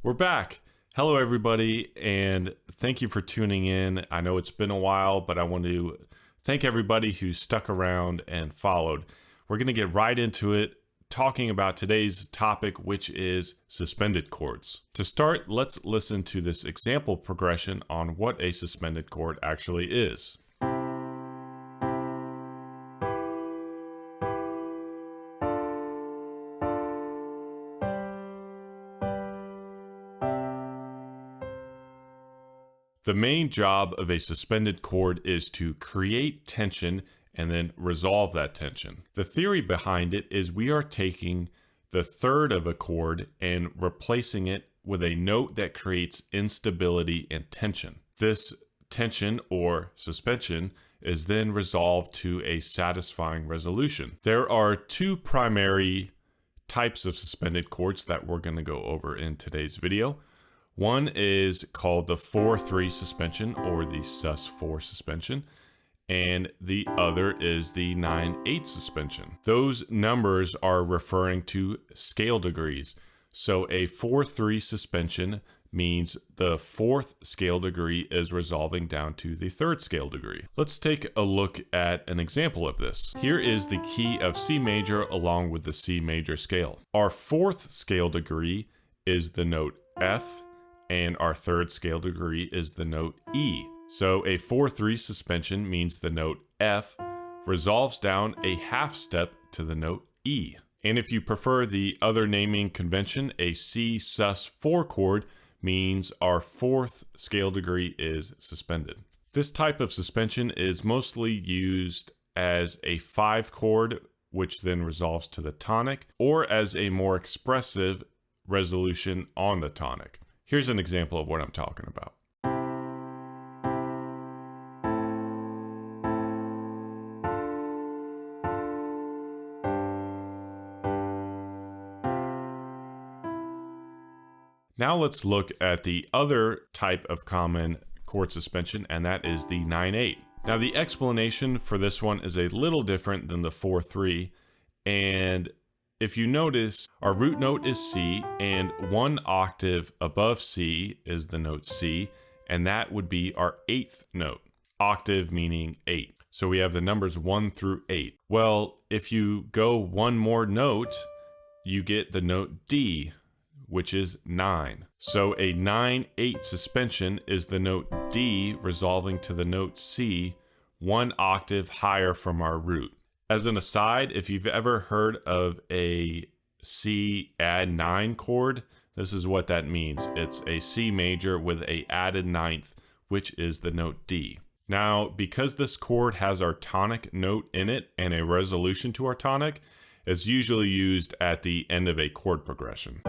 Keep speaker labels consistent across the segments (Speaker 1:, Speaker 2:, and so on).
Speaker 1: We're back. Hello, everybody, and thank you for tuning in. I know it's been a while, but I want to thank everybody who stuck around and followed. We're going to get right into it, talking about today's topic, which is suspended chords. To start, let's listen to this example progression on what a suspended chord actually is. The main job of a suspended chord is to create tension and then resolve that tension. The theory behind it is we are taking the third of a chord and replacing it with a note that creates instability and tension. This tension or suspension is then resolved to a satisfying resolution. There are two primary types of suspended chords that we're going to go over in today's video. One is called the 4-3 suspension or the sus4 suspension, and the other is the 9/8 suspension. Those numbers are referring to scale degrees. So a 4-3 suspension means the fourth scale degree is resolving down to the third scale degree. Let's take a look at an example of this. Here is the key of C major along with the C major scale. Our fourth scale degree is the note F, and our third scale degree is the note E. So a 4-3 suspension means the note F resolves down a half step to the note E. And if you prefer the other naming convention, a C sus4 chord means our fourth scale degree is suspended. This type of suspension is mostly used as a 5 chord, which then resolves to the tonic, or as a more expressive resolution on the tonic. Here's an example of what I'm talking about. Now let's look at the other type of common chord suspension, and that is the 9/8. Now the explanation for this one is a little different than the 4-3, and if you notice, our root note is C, and one octave above C is the note C, and that would be our 8th note. Octave meaning 8. So we have the numbers 1 through 8. Well, if you go one more note, you get the note D, which is 9. So a 9/8 suspension is the note D resolving to the note C, one octave higher from our root. As an aside, if you've ever heard of a C add 9 chord, this is what that means. It's a C major with a added 9th, which is the note D. Now, because this chord has our tonic note in it and a resolution to our tonic, it's usually used at the end of a chord progression.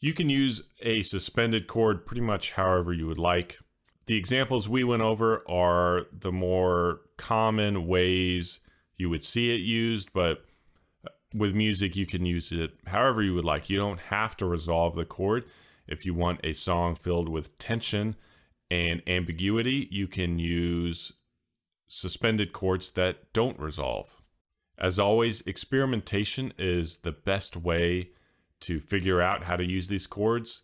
Speaker 1: You can use a suspended chord pretty much however you would like. The examples we went over are the more common ways you would see it used, but with music you can use it however you would like. You don't have to resolve the chord. If you want a song filled with tension and ambiguity, you can use suspended chords that don't resolve. As always, experimentation is the best way to figure out how to use these chords.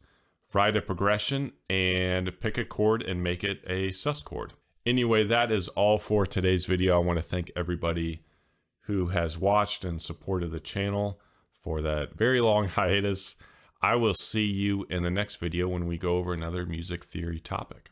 Speaker 1: Write a progression and pick a chord and make it a sus chord. Anyway, that is all for today's video. I want to thank everybody who has watched and supported the channel for that very long hiatus. I will see you in the next video when we go over another music theory topic.